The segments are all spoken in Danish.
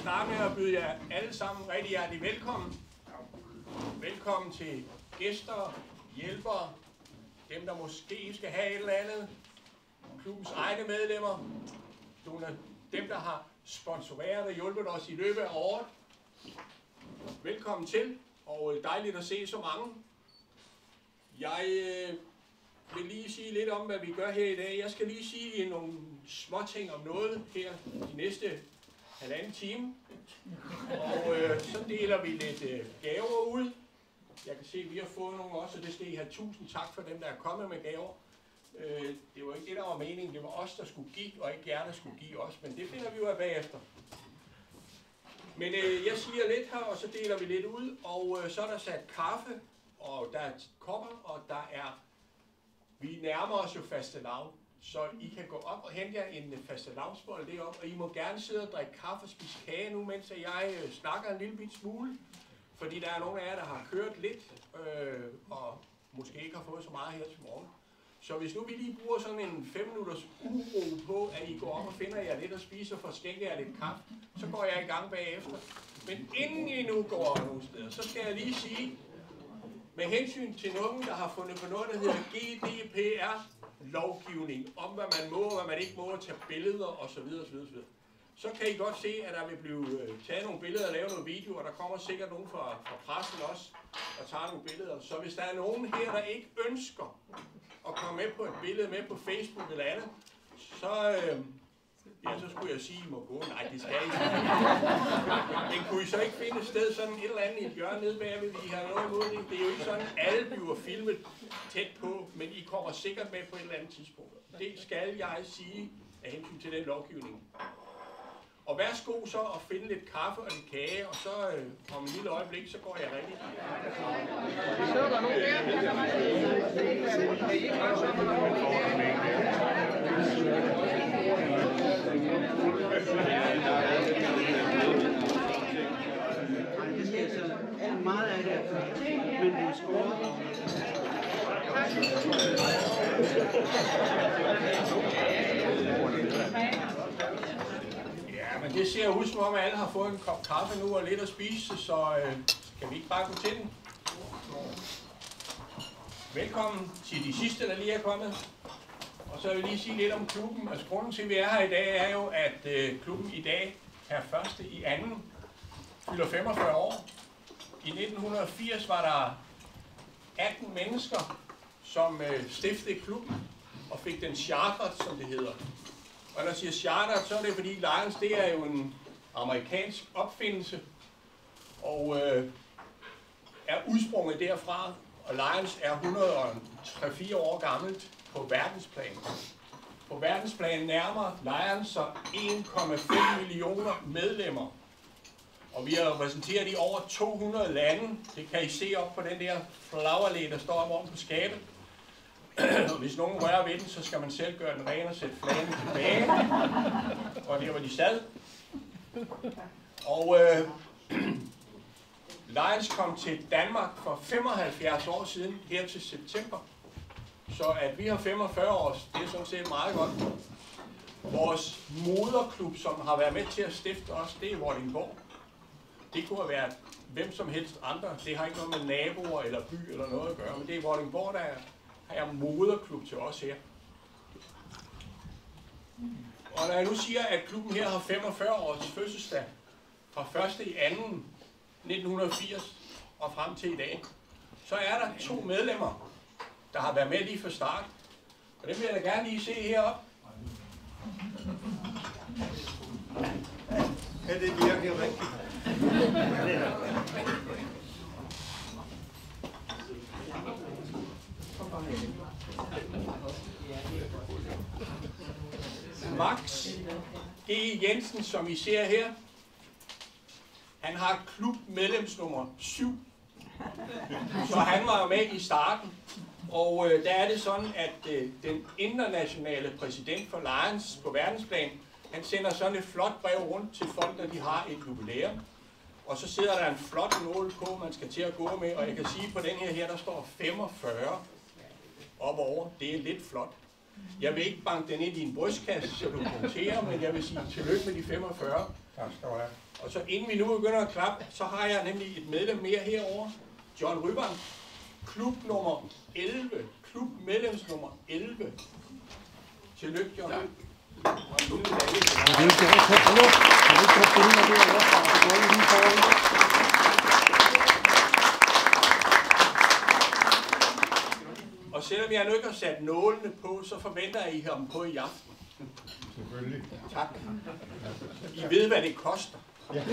starte med at byde jer alle sammen rigtig hjertelig velkommen. Velkommen til gæster, hjælpere, dem der måske skal have et eller andet, klubbens egne medlemmer, dem der har sponsoreret og hjulpet os i løbet af året. Velkommen til, og dejligt at se så mange. Jeg vil lige sige lidt om, hvad vi gør her i dag. Jeg skal lige sige nogle små ting om noget her de næste halvanden time. Og så deler vi lidt gaver ud. Jeg kan se, at vi har fået nogle også, og det skal I have tusind tak for dem, der er kommet med gaver. Det var ikke det, der var meningen. Det var os, der skulle give, og ikke jer, der skulle give os. Men det finder vi jo af bagefter. Men jeg siger lidt her, og så deler vi lidt ud. Og så er der sat kaffe, og der er kopper, og der er... Vi nærmer os jo fastelavn, så I kan gå op og hente jer en fastelavnsbold deroppe, og I må gerne sidde og drikke kaffe og spise kage nu, mens jeg snakker en lille bit smule. Fordi der er nogle af jer, der har kørt lidt, og måske ikke har fået så meget her til morgen. Så hvis nu vi lige bruger sådan en 5 minutters uro på, at I går op og finder jer lidt at spise og får skænket jer lidt kaffe, så går jeg i gang bagefter. Men inden I nu går nogle steder, så skal jeg lige sige, med hensyn til nogen, der har fundet på noget, der hedder GDPR-lovgivning, om hvad man må og hvad man ikke må, tage billeder osv. Så kan I godt se, at der vil blive taget nogle billeder og lave nogle videoer, og der kommer sikkert nogen fra pressen også og tager nogle billeder. Så hvis der er nogen her, der ikke ønsker at komme med på et billede med på Facebook eller andet, så skulle jeg sige, I må gå. Nej, det skal I ikke. Men kunne I så ikke finde et sted, sådan et eller andet i et hjørne nede bagved, I har noget imod det? Det er jo ikke sådan, alle bliver filmet tæt på, men I kommer sikkert med på et eller andet tidspunkt. Det skal jeg sige af hensyn til den lovgivning. Og værsgo så at finde lidt kaffe og lidt kage, og så om et lille øjeblik, så går jeg rigtig. Det skal så meget af det, men det er skåret. Ja, men det ser ud som om, at alle har fået en kop kaffe nu og lidt at spise, så kan vi ikke bare gå til den? Velkommen til de sidste, der lige er kommet. Og så vil jeg lige sige lidt om klubben. Altså grunden til, at vi er her i dag, er jo, at klubben i dag er første i anden, fylder 45 år. I 1980 var der 18 mennesker, som stiftede klubben og fik den charteret, som det hedder. Og når jeg siger charteret, så er det fordi Lions, det er jo en amerikansk opfindelse, og er udsprunget derfra. Og Lions er 103-4 år gammelt på verdensplan. På verdensplan nærmer Lions så 1,5 millioner medlemmer. Og vi er repræsenteret i over 200 lande. Det kan I se op på den der flagerlæ, der står om oven på skabet. Og hvis nogen rører ved den, så skal man selv gøre den ren og sætte flagene tilbage. Og der var de sad. Og Lions kom til Danmark for 75 år siden, her til september. Så at vi har 45 år, det er sådan set meget godt. Vores moderklub, som har været med til at stifte os, det er Vordingborg. Det kunne have været hvem som helst andre. Det har ikke noget med naboer eller by eller noget at gøre, men det er Vordingborg, der er moderklub til os her. Og når jeg nu siger, at klubben her har 45 års fødselsdag, fra 1. i 2. 1980 og frem til i dag, så er der 2 medlemmer, der har været med lige fra start. Og det vil jeg da gerne lige se heroppe. Ja, det virker rigtigt. Max G. Jensen, som I ser her, han har klubmedlemsnummer 7. Så han var jo med i starten. Og der er det sådan, at den internationale præsident for Lions på verdensplan, han sender sådan et flot brev rundt til folk, når de har et jubilæum. Og så sidder der en flot nål på, man skal til at gå med. Og jeg kan sige, på den her, der står 45 op over. Det er lidt flot. Jeg vil ikke banke den ind i en brystkasse, så du punkterer, men jeg vil sige tillykke med de 45. Tak skal du have. Og så inden vi nu begynder at klappe, så har jeg nemlig et medlem mere herovre. John Rybbern, klub nummer 11. Klub medlemsnummer 11. Tillykke, John. Ja. Og en lille medalje til dig. Og selvom jeg nu ikke har sat nålene på, så forventer I ham på i aften. Selvfølgelig. Tak. I ved, hvad det koster. Ja.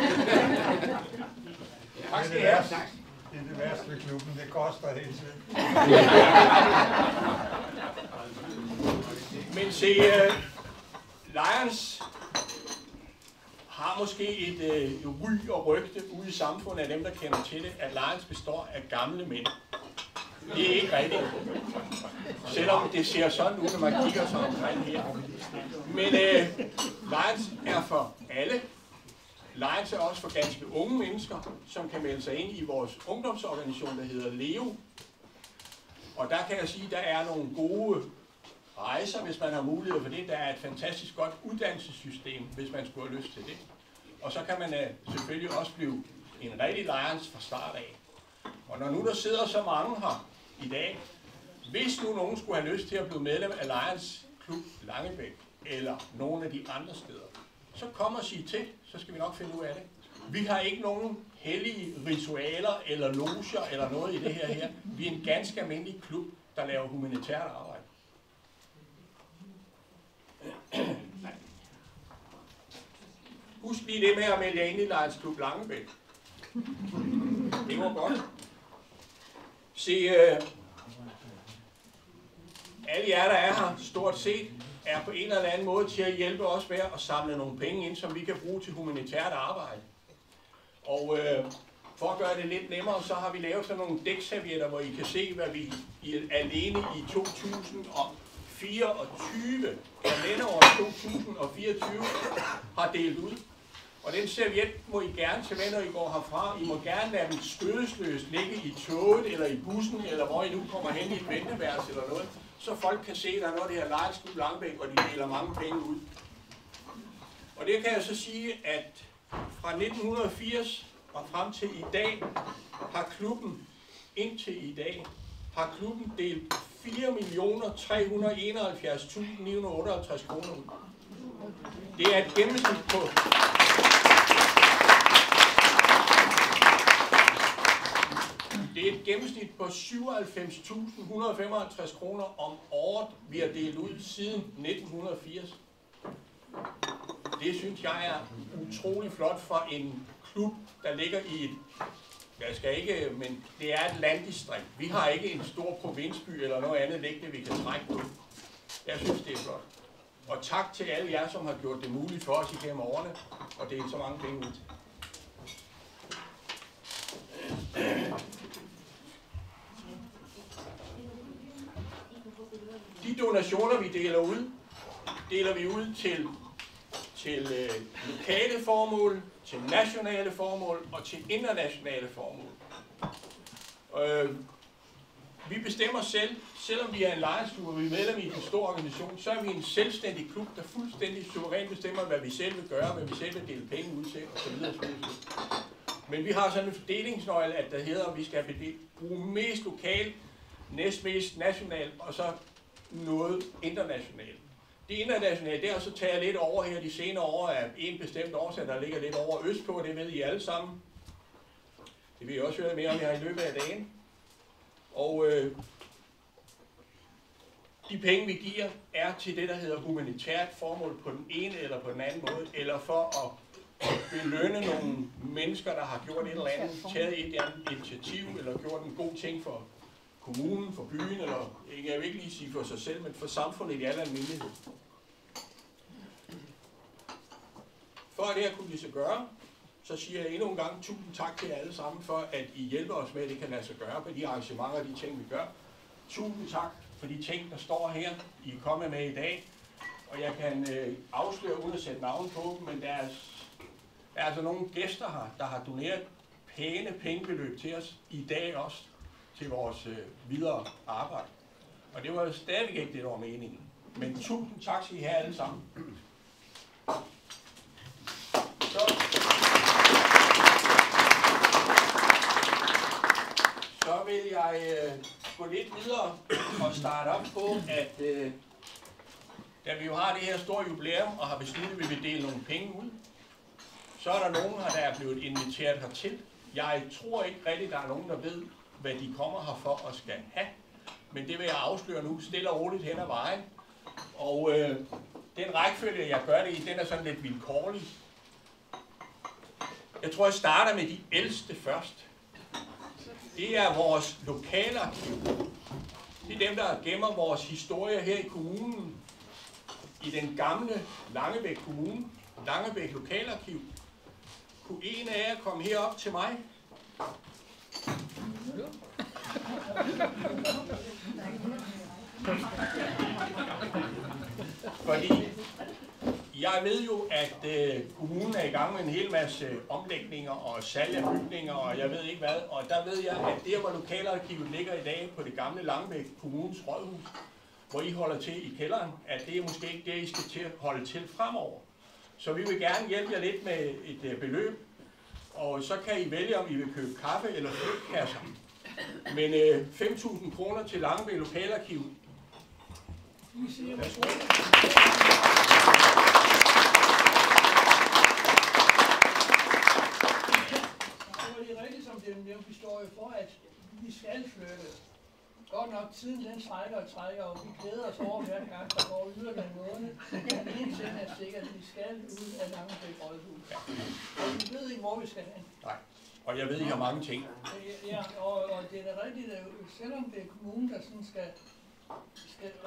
Tak skal I have. Det er det værste ved klubben. Det koster hele tiden. Men se, Lions har måske et ry og rygte ude i samfundet af dem, der kender til det, at Lions består af gamle mænd. Det er ikke rigtigt. Selvom det ser sådan ud, når man kigger sådan omkring her. Men Lions er for alle. Lions er også for ganske unge mennesker, som kan melde sig ind i vores ungdomsorganisation, der hedder Leo. Og der kan jeg sige, at der er nogle gode rejser, hvis man har mulighed for det. Der er et fantastisk godt uddannelsessystem, hvis man skulle have lyst til det. Og så kan man selvfølgelig også blive en rigtig Lions fra start af. Og når nu der sidder så mange her i dag, hvis nu nogen skulle have lyst til at blive medlem af Lions Klub Langebæk, eller nogle af de andre steder, så kom og sig til, så skal vi nok finde ud af det. Vi har ikke nogen hellige ritualer eller loger eller noget i det her. Vi er en ganske almindelig klub, der laver humanitært arbejde. Husk lige det med at melde jer ind i Lions Klub Langebæk. Det var godt. Se, alle jer, der er her, stort set, er på en eller anden måde til at hjælpe os med at samle nogle penge ind, som vi kan bruge til humanitært arbejde. Og for at gøre det lidt nemmere, så har vi lavet sådan nogle dækservietter, hvor I kan se, hvad vi alene i 2024, kalenderåret 2024, har delt ud. Og den serviet må I gerne tage med, når I går herfra. I må gerne lade den skødesløst ligge i toget, eller i bussen, eller hvor I nu kommer hen i et venteværelse eller noget. Så folk kan se, at der er noget af det her Lions Klub Langebæk, og de deler mange penge ud. Og det kan jeg så sige, at fra 1980 og frem til i dag, har klubben indtil i dag, har klubben delt 4.371.958 kroner ud. Det er et gennemsnit på... Det er et gennemsnit på 97.155 kroner om året, vi har delt ud siden 1980. Det synes jeg er utrolig flot for en klub, der ligger i et... Jeg skal ikke, men det er et landdistrikt. Vi har ikke en stor provinsby eller noget andet liggende, vi kan trække på. Jeg synes, det er flot. Og tak til alle jer, som har gjort det muligt for os igennem årene, og dele så mange penge ud til. De donationer, vi deler vi ud til lokale formål, til nationale formål og til internationale formål. Vi bestemmer selv, selvom vi er en Lions-klub og vi er medlem i en stor organisation, så er vi en selvstændig klub, der fuldstændig suverænt bestemmer, hvad vi selv vil gøre, hvad vi selv vil dele penge ud til osv. Men vi har sådan en fordelingsnøgle, at der hedder, at vi skal bruge mest lokalt, næstmest nationalt og så noget internationalt. Det internationale, det har så taget lidt over her de senere år af en bestemt årsag, der ligger lidt over østpå, det ved I alle sammen. Det vil I også høre mere om her i løbet af dagen. Og de penge, vi giver, er til det, der hedder humanitært formål på den ene eller på den anden måde, eller for at belønne nogle mennesker, der har gjort et eller andet, taget et eller andet initiativ, eller gjort en god ting for kommunen, for byen, eller jeg vil ikke lige sige for sig selv, men for samfundet i al almindelighed. For at det her kunne lade sig gøre, så siger jeg endnu en gang tusind tak til jer alle sammen for, at I hjælper os med, at det kan lade sig gøre på de arrangementer og de ting, vi gør. Tusind tak for de ting, der står her, I er kommet med i dag. Og jeg kan afsløre, uden at sætte navn på dem, men der er altså nogle gæster her, der har doneret pæne pengebeløb til os i dag også, til vores videre arbejde. Og det var jo stadigvæk ikke det, der var meningen. Men tusind tak skal I have alle sammen. Så. jeg gå lidt videre og starte op på, at da vi jo har det her store jubilæum og har besluttet, at vi vil dele nogle penge ud, så er der nogen her, der er blevet inviteret hertil. Jeg tror ikke rigtig, der er nogen, der ved, hvad de kommer her for og skal have. Men det vil jeg afsløre nu, stille og roligt hen ad vejen. Og den rækkefølge, jeg gør det i, den er sådan lidt vilkårlig. Jeg tror, jeg starter med de ældste først. Det er vores lokalarkiv. Det er dem, der gemmer vores historie her i kommunen. I den gamle Langebæk Kommune, Langebæk Lokalarkiv. Kunne en af jer komme herop til mig? Fordi jeg ved jo, at kommunen er i gang med en hel masse omlægninger og salg af bygninger, og jeg ved ikke hvad. Og der ved jeg, at der, hvor lokalarkivet ligger i dag på det gamle Langebæk Kommunes rådhus, hvor I holder til i kælderen, at det er måske ikke det, I skal til holde til fremover. Så vi vil gerne hjælpe jer lidt med et beløb, og så kan I vælge, om I vil købe kaffe eller flytkasser. Men 5.000 kroner til Langebæk Lokalarkiv. Vi står jo for, at vi skal flytte. Godt nok, tiden den trækker, og vi glæder os over hver gang, der går yderligere en måned. Men en ting er sikkert, at vi skal ud af Langebæk Rådhus. Og vi ved ikke, hvor vi skal hen. Nej, og jeg ved, I har mange ting. Ja, og det er da rigtigt, at selvom det er kommunen, der sådan skal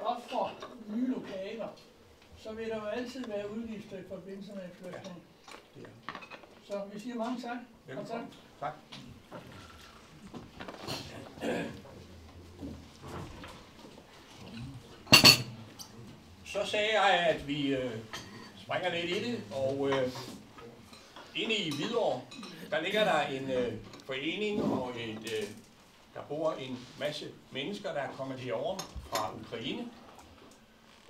ofre nye lokaler, så vil der jo altid være udgifter i forbindelse med flytning. Så vi siger mange tak. Velkommen. Tak. Så sagde jeg, at vi springer lidt i det, og inde i Hvidovre, der ligger der en forening, og der bor en masse mennesker, der er kommet herover fra Ukraine.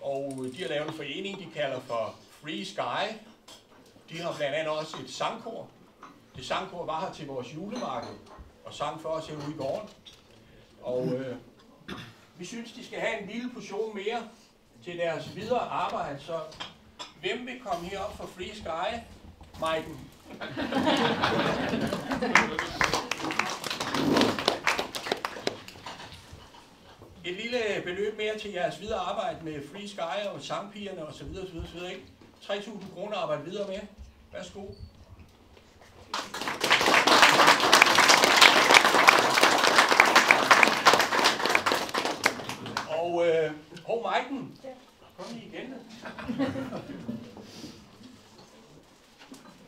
Og de har lavet en forening, de kalder for Free Sky. De har blandt andet også et sangkor. Det sangkor var her til vores julemarked og sang for os herude i gården. Og vi synes, de skal have en lille portion mere til deres videre arbejde, så hvem vil komme herop for Free Sky? Maiken. Et lille beløb mere til jeres videre arbejde med Free Sky og sangpigerne osv. Ikke? 3.000 kroner arbejde videre med. Værsgo. Og Maiken, kom lige igen.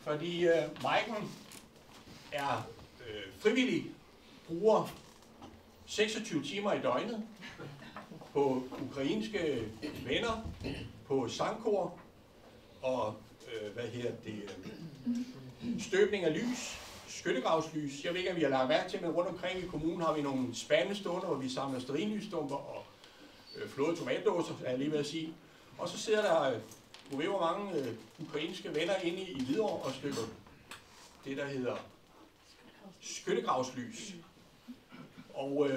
Fordi Maiken er frivillig bruger 26 timer i døgnet på ukrainske venner, på sangkor og støbning af lys, skyttegravslys. Jeg ved ikke, om vi har lagt mærke til, men rundt omkring i kommunen har vi nogle spande stående, hvor vi samler stearinlysstumper og flåede tomatdåser, er jeg lige ved at sige. Og så sidder der hvor mange ukrainske venner inde i Hvidovre og støtter det, der hedder skyttegravslys. Og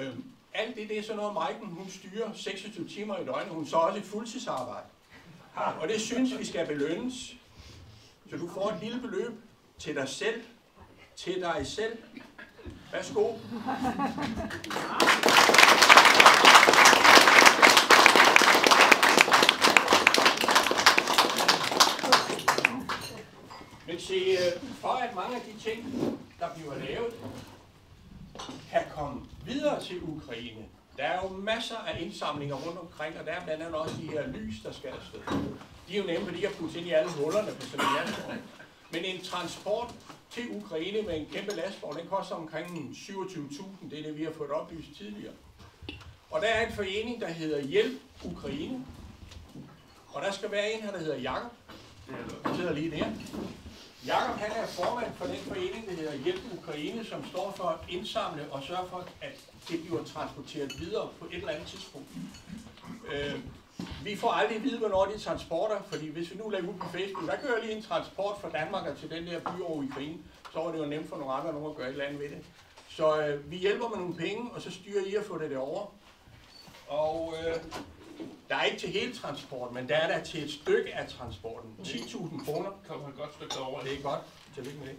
alt det er sådan noget, Maiken, hun styrer 26 timer i døgnet. Hun så også et fuldtidsarbejde. Og det synes vi skal belønnes. Så du får et lille beløb til dig selv. Til dig selv. Værsgo. Men se, for at mange af de ting, der bliver lavet, kan komme videre til Ukraine. Der er jo masser af indsamlinger rundt omkring, og der er blandt andet også de her lys, der skal afsted. De er jo nemt, fordi de har puttet ind i alle hullerne på sådan en lastvogn. Men en transport til Ukraine med en kæmpe lastvogn, den koster omkring 27.000. Det er det, vi har fået oplyst tidligere. Og der er en forening, der hedder Hjælp Ukraine. Og der skal være en her, der hedder Jakob. Han sidder lige der. Jakob, han er formand for den forening, der hedder Hjælp Ukraine, som står for at indsamle og sørge for, at det bliver transporteret videre på et eller andet tidspunkt. Vi får aldrig at vide, hvornår de transporter, fordi hvis vi nu lægger ud på Facebook, der kører lige en transport fra Danmark til den der by over Ukraine, så var det jo nemt for nogle andre nogen at gøre et eller andet ved det. Så vi hjælper med nogle penge, og så styrer I at få det derovre. Og der er ikke til hele transporten, men der er der til et stykke af transporten. 10.000 kroner. Kommer et godt stykke derover. Det er godt. Tillykke med det.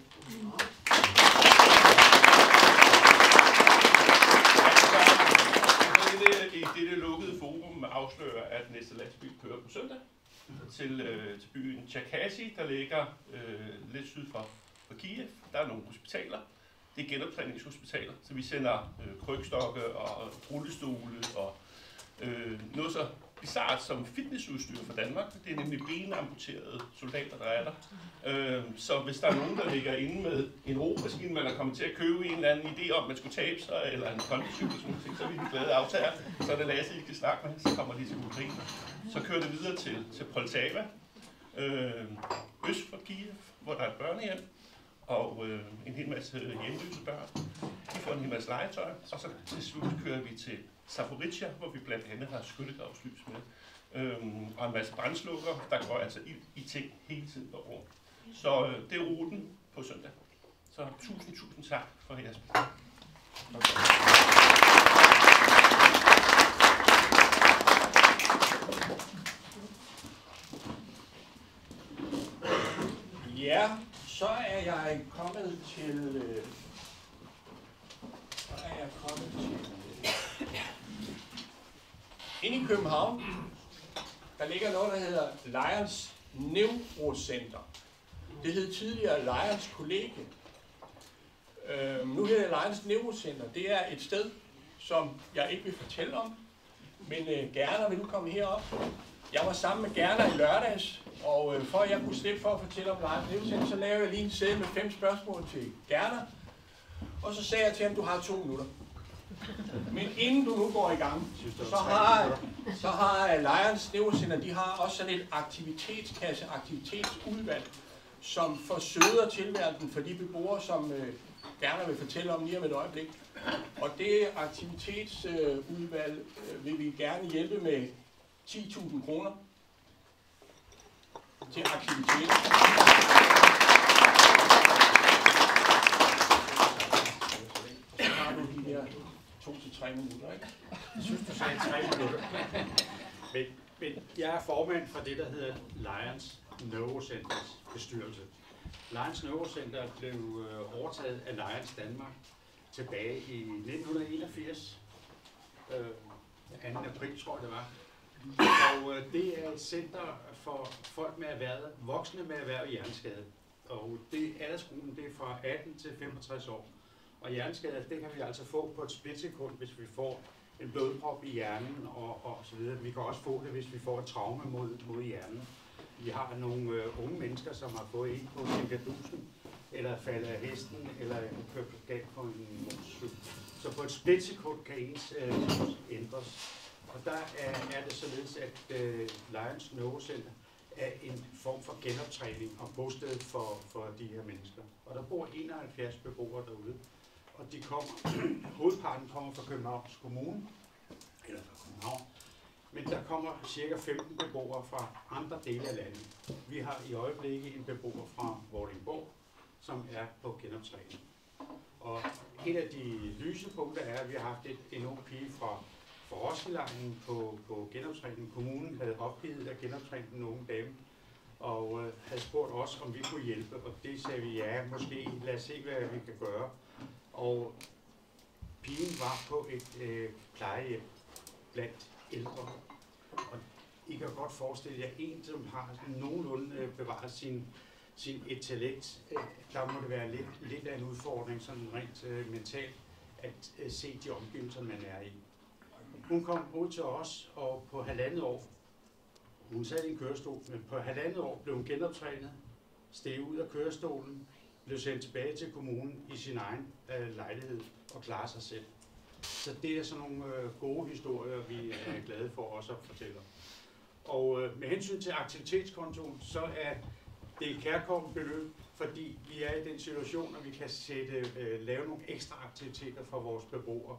I dette lukkede forum afslører, at næste lastbil kører på søndag til byen Cherkasy, der ligger lidt syd for Kiev. Der er nogle hospitaler. Det er genoptræningshospitaler, så vi sender krykstokke og rullestole og noget så bizarrt som fitnessudstyr fra Danmark. Det er nemlig benamputerede soldater, der er der. Så hvis der er nogen, der ligger inde med en romaskine, man er kommet til at købe en eller anden idé om, man skulle tabe sig, eller en kondicykel, så er vi de glade aftager. Så er det Lasse, I skal snakke med, så kommer de til Ukraine. Så kører det videre til Poltava, øst for Kiev, hvor der er et børnehjem, og en hel masse hjemløse børn. De får en hel masse legetøj, og så til slut kører vi til Zaporizhzhia, hvor vi blandt andet har skyttegravslys med, og en masse brændslukker. Der går altså i ting hele tiden derovre. Så det er ruten på søndag. Så tusind tak for jeres besøg. Ja, så er jeg kommet til... Inde i København, der ligger noget, der hedder Lions Neurocenter. Det hed tidligere Lions Kollegie. Nu hedder det Lions Neurocenter. Det er et sted, som jeg ikke vil fortælle om, men Gerner vil nu komme herop. Jeg var sammen med Gerner i lørdags, og for at jeg kunne slippe for at fortælle om Lions Neurocenter, så lavede jeg lige en seddel med 5 spørgsmål til Gerner. Og så sagde jeg til ham, du har 2 minutter. Men inden du nu går i gang, så har Lions Neurocenter, de har også sådan et aktivitetsudvalg, som forsøger tilværelsen for de beboere, som gerne vil fortælle om lige om et øjeblik. Og det aktivitetsudvalg vil vi gerne hjælpe med 10.000 kroner til aktivitet. Så har du de her 2 til 3 minutter, ikke? Jeg synes, du sagde 3 minutter. Men jeg er formand for det, der hedder Lions Neurocenters bestyrelse. Lions Neurocenter blev overtaget af Lions Danmark tilbage i 1981. 2. april, tror jeg det var. Og det er et center for folk med erhvervet, voksne med erhvervet hjerneskade. Og aldersgruppen det er fra 18 til 65 år. Og hjerneskade, det kan vi altså få på et splitsekund, hvis vi får en blodprop i hjernen og så videre. Vi kan også få det, hvis vi får et traume mod hjernen. Vi har nogle unge mennesker, som har fået en på Sinkadusen, eller faldet af hesten, eller kørt galt på en motorcykel. Så på et splitsekund kan ens ændres. Og der er det således, at Lions Neurocenter er en form for genoptræning og bosted for de her mennesker. Og der bor 71 beboere derude. Og hovedparten kommer fra Københavns Kommune, eller fra København. Men der kommer ca. 15 beboere fra andre dele af landet. Vi har i øjeblikket en beboer fra Vordingborg, som er på genoptræning. Og et af de lysepunkter er, at vi har haft en ung pige fra Roskildeegnen på genoptræning. Kommunen havde opgivet at genoptræne den unge dame, og havde spurgt os, om vi kunne hjælpe. Og det sagde vi, ja, måske. Lad os se, hvad vi kan gøre. Og pigen var på et plejehjem blandt ældre. Og I kan godt forestille jer, en, som har nogenlunde bevaret sin intellekt, der må det være lidt af en udfordring, sådan rent mentalt, at se de omgivelser, man er i. Hun kom ud til os, og på 1,5 år, hun sad i en kørestol, men på 1,5 år blev hun genoptrænet, steg ud af kørestolen, blev sendt tilbage til kommunen i sin egen lejlighed og klarer sig selv. Så det er sådan nogle gode historier, vi er glade for også at fortælle. Og med hensyn til aktivitetskontoen, så er det et kærkomment beløb, fordi vi er i den situation, at vi kan lave nogle ekstra aktiviteter for vores beboere.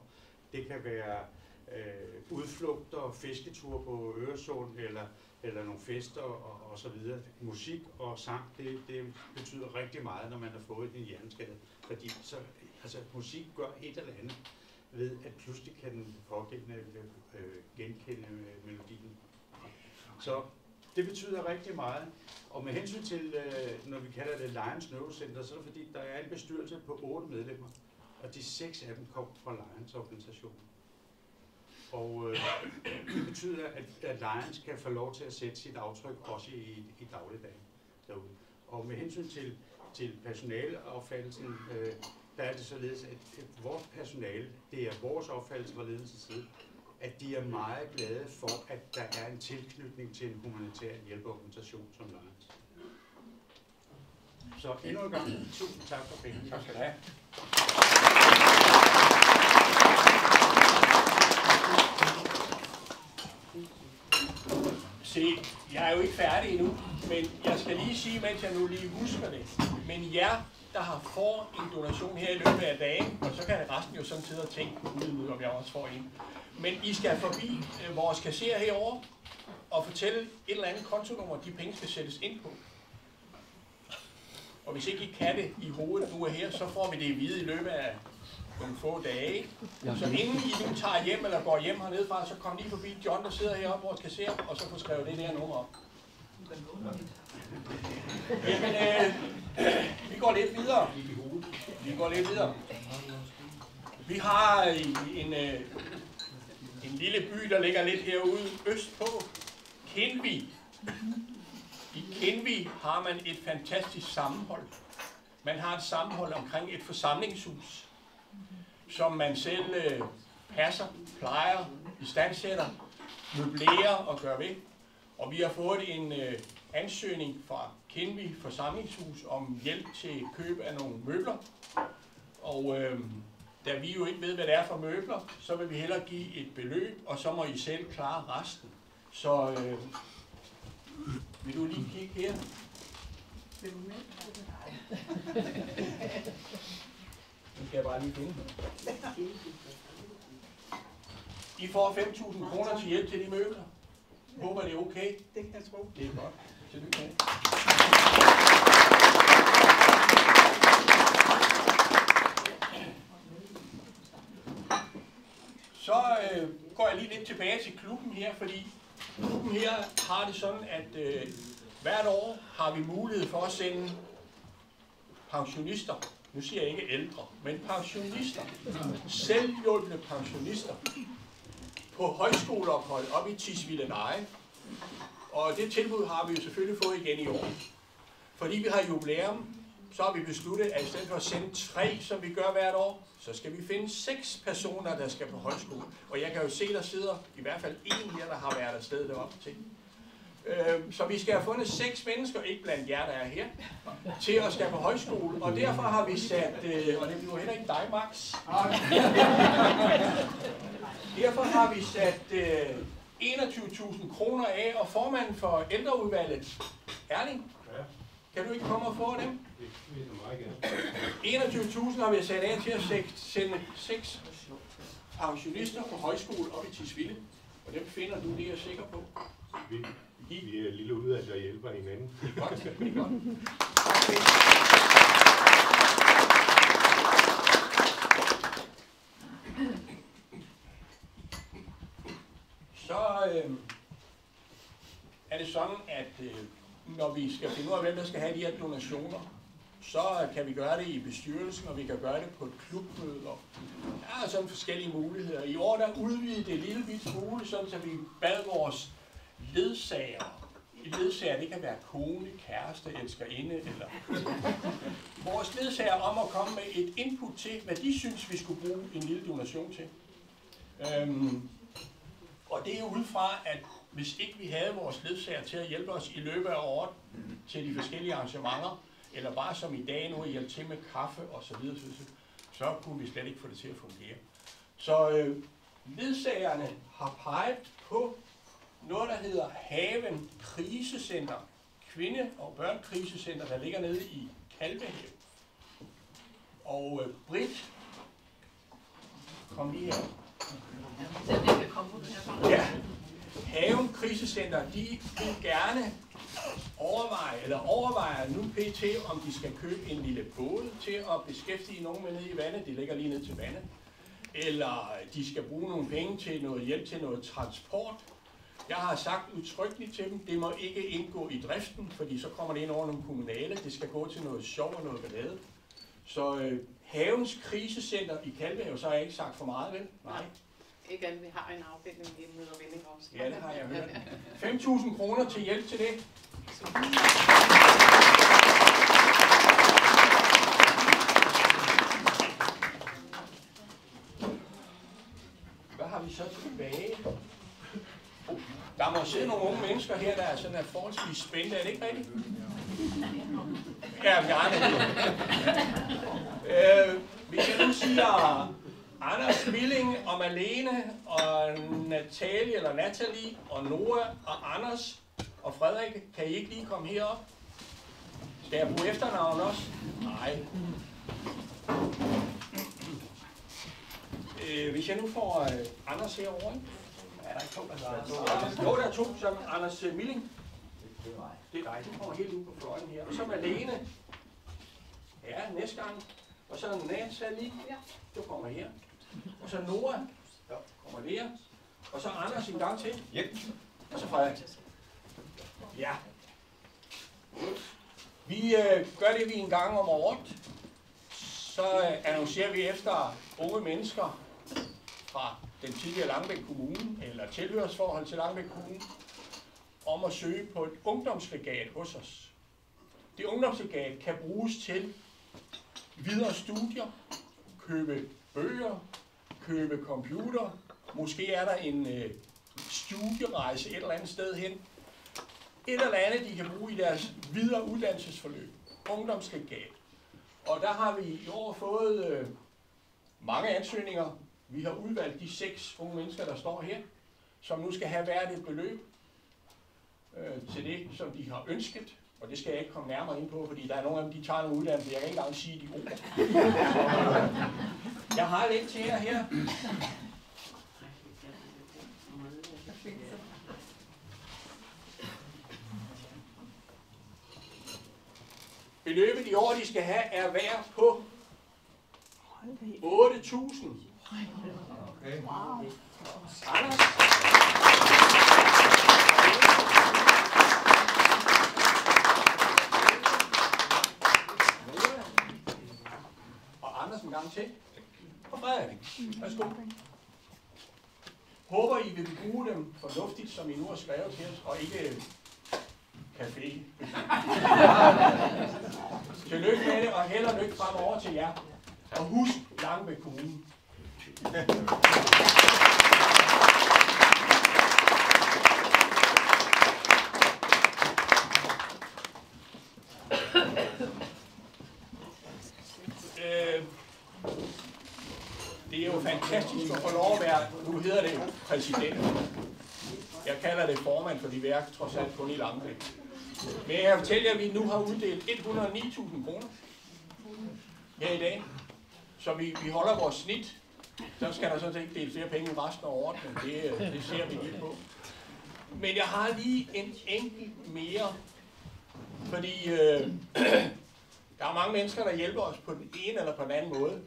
Det kan være udflugter, fisketure på Øresund, eller nogle fester og så videre. Musik og sang, det betyder rigtig meget, når man har fået en hjerneskade, fordi så Altså musik gør et eller andet ved, at pludselig kan den pågældende genkende melodien. Så det betyder rigtig meget. Og med hensyn til, når vi kalder det Lions Neurocenter, så er det fordi, der er en bestyrelse på 8 medlemmer, og de 6 af dem kom fra Lions organisationen. Og det betyder, at Lions kan få lov til at sætte sit aftryk også i dagligdagen derude. Og med hensyn til personaleopfattelsen, der er det således, at vores personale, det er vores opfattelse fra ledelsens side, at de er meget glade for, at der er en tilknytning til en humanitær hjælpeorganisation som Lions. Så endnu en gang, tusind tak for pengene. Tak skal du have. Se, jeg er jo ikke færdig endnu, men jeg skal lige sige, mens jeg nu lige husker det. Men jer, der får en donation her i løbet af dagen, og så kan resten jo sådan sidde og tænke uden, om jeg også får en. Men I skal forbi vores kasserer herovre og fortælle et eller andet kontonummer, de penge skal sættes ind på. Og hvis ikke I kan det i hovedet nu og her, så får vi det at vide i løbet af nogle få dage. Så inden I nu tager hjem eller går hjem hernede fra, så kom lige forbi John, der sidder heroppe, vores kasserer, og så få skrevet det der nummer op. Jamen, vi går lidt videre. Vi har en lille by, der ligger lidt herude østpå. Kindvig. I Kindvig har man et fantastisk sammenhold. Man har et sammenhold omkring et forsamlingshus, som man selv passer, plejer, istandsætter, møblerer og gør ved. Og vi har fået en ansøgning fra Kindvig forsamlingshus om hjælp til køb af nogle møbler. Og da vi jo ikke ved, hvad det er for møbler, så vil vi hellere give et beløb, og så må I selv klare resten. Så vil du lige kigge her? Nu skal jeg bare lige finde. I får 5.000 kroner til hjælp til de møbler. Håber det er okay? Det kan jeg tro. Det er godt. Tillykke med. Så går jeg lige lidt tilbage til klubben her, fordi klubben her har det sådan, at hvert år har vi mulighed for at sende pensionister, nu siger jeg ikke ældre, men pensionister, selvhjulpne pensionister, på højskoleophold op i Tisvildeleje. Og det tilbud har vi jo selvfølgelig fået igen i år. Fordi vi har jubilæum, så har vi besluttet, at i stedet for at sende 3, som vi gør hvert år, så skal vi finde 6 personer, der skal på højskole. Og jeg kan jo se, der sidder i hvert fald en her, der har været afsted deroppe til. Så vi skal have fundet 6 mennesker, ikke blandt jer, der er her, til at skal på højskole. Og derfor har vi sat, og det bliver heller ikke dig, Max. Derfor har vi sat 21.000 kroner af, og formanden for ældreudvalget, Erling, kan du ikke komme og få dem? 21.000 har vi sat af til at sende 6 pensionister på højskole op i Tisvilde. Og dem finder du, det er jeg sikker på. Vi er lille udvalg, der hjælper hinanden. Det er godt, det er godt. Så er det sådan, at når vi skal finde ud af, hvem der skal have de her donationer, så kan vi gøre det i bestyrelsen, og vi kan gøre det på et klubmøde. Der er sådan forskellige muligheder. I år der udvidede det lille bit smule, sådan så vi bad vores ledsager. Ledsager, det kan være kone, kæreste, elskerinde, eller vores ledsager om at komme med et input til, hvad de synes, vi skulle bruge en lille donation til. Og det er jo ud fra, at hvis ikke vi havde vores ledsager til at hjælpe os i løbet af året til de forskellige arrangementer, eller bare som i dag nu at hjælpe til med kaffe og så videre, så kunne vi slet ikke få det til at fungere. Så ledsagerne har peget på noget, der hedder Haven Krisecenter, kvinde- og børnkrisecenter, der ligger nede i Kalvehave. Og Britt, kom lige her. Ja, Haven Krisecenter, de vil gerne overvejer nu pt. Om de skal købe en lille båd til at beskæftige nogen med nede i vandet. Det ligger lige ned til vandet. Eller de skal bruge nogle penge til noget hjælp til noget transport. Jeg har sagt udtrykkeligt til dem, det må ikke indgå i driften, fordi så kommer det ind over nogle kommunale. Det skal gå til noget sjov og noget ballade. Så havens krisecenter i Kalvehave, så har jeg ikke sagt for meget, vel? Nej. Ikke andet, vi har en afdeling i Mød og Vending også. Ja, det har jeg hørt. 5.000 kroner til hjælp til det. Hvad har vi så tilbage? Der må sidde nogle unge mennesker her, der er sådan forholdsvis spændende. Er det ikke rigtigt? Ja, hvis jeg nu siger Anders, Milling og Malene og Natalie og Noah og Anders og Frederik, kan I ikke lige komme herop? Skal jeg bruge efternavn også? Nej. Hvis jeg nu får Anders herovre, ikke? Er der ikke to, der er? Jo, der er to, som Anders Milling. Det er dig, du kommer helt ud på fløjen her. Og så Malene. Ja, næste gang. Og så Natalie. Du kommer her. Og så Noah. Ja, kommer der. Og så Anders en gang til. Yep. Og så Frederik. Ja. Vi gør det vi en gang om året. Så annoncerer vi efter unge mennesker fra den tidligere Langebæk Kommune, eller tilhørsforhold til Langebæk Kommune, om at søge på et ungdomslegat hos os. Det ungdomslegat kan bruges til videre studier, købe bøger, købe computer, måske er der en studierejse et eller andet sted hen. Et eller andet, de kan bruge i deres videre uddannelsesforløb. Ungdomslegat. Og der har vi i år fået mange ansøgninger. Vi har udvalgt de 6 unge mennesker, der står her, som nu skal have hvert et beløb til det, som de har ønsket. Og det skal jeg ikke komme nærmere ind på, fordi der er nogle af dem, de tager nogle uddannelser. Jeg kan ikke engang sige de ord. Jeg har lidt til jer her. Beløbet i år, de skal have, er værd på 8.000. Okay. Wow. Anders? Og Anders en gang til. Og Frederik. Værsgo. Håber I vil bruge dem fornuftigt, som I nu har skrevet til os, og ikke café. Tillykke med det, og held og lykke fremover til jer. Og husk Langebæk Kommune. Det er jo fantastisk at få lov at være, nu hedder det jo præsident. Jeg kalder det formand, for de værker trods alt kun i Langebæk. Men jeg fortæller jer, at vi nu har uddelt 109.000 kroner her i dag. Så vi holder vores snit. Så skal der sådan set ikke dele flere penge i resten af året, men det ser vi lige på. Men jeg har lige en enkelt mere, fordi der er mange mennesker, der hjælper os på den ene eller på den anden måde.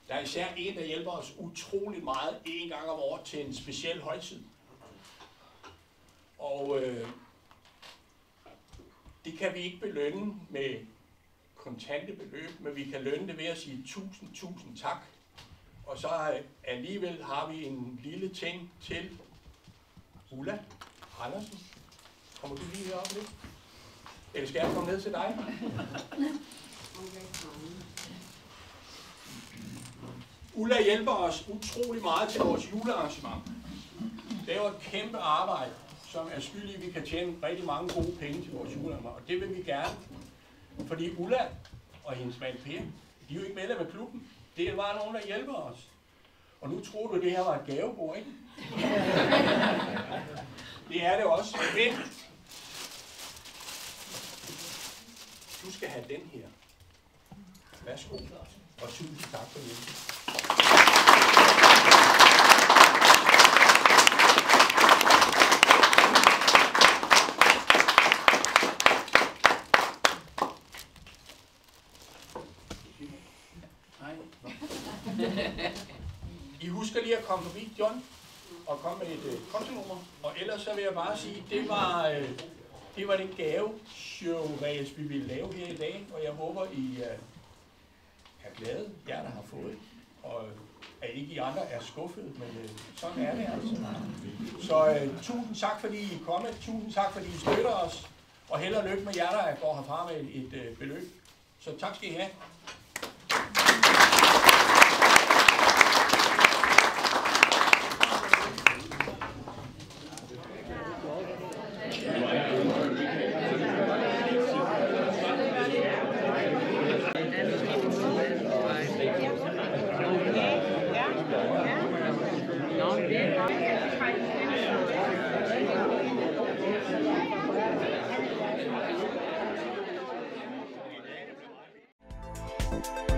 Der er især en, der hjælper os utroligt meget en gang om året til en speciel højtid. Og det kan vi ikke belønne med kontante beløb, men vi kan lønne det ved at sige 1000 tak. Og så alligevel har vi en lille ting til Ulla Andersen. Kommer du lige herop lidt? Eller skal jeg komme ned til dig? Ulla hjælper os utrolig meget til vores julearrangement. Det er jo et kæmpe arbejde, som er skyldig, at vi kan tjene rigtig mange gode penge til vores julearrangement. Og det vil vi gerne. Fordi Ulla og hendes mand Per, de er jo ikke medlem af klubben. Det er bare nogen, der hjælper os. Og nu tror du, det her var et gavebord, ikke? Det er det også. Men du skal have den her. Værsgo. Og tusind tak for hjælpen. I husker lige at komme forbi John og komme med et kontonummer. Og ellers så vil jeg bare sige, det var den gaveshow, vi ville lave her i dag. Og jeg håber, I er glade, jer der har fået. Og at ikke I andre er skuffet, men sådan er det altså. Så tusind tak, fordi I er kommet. Tusind tak, fordi I støtter os. Og held og lykke med jer, der går herfra med et beløb. Så tak skal I have. Thank you.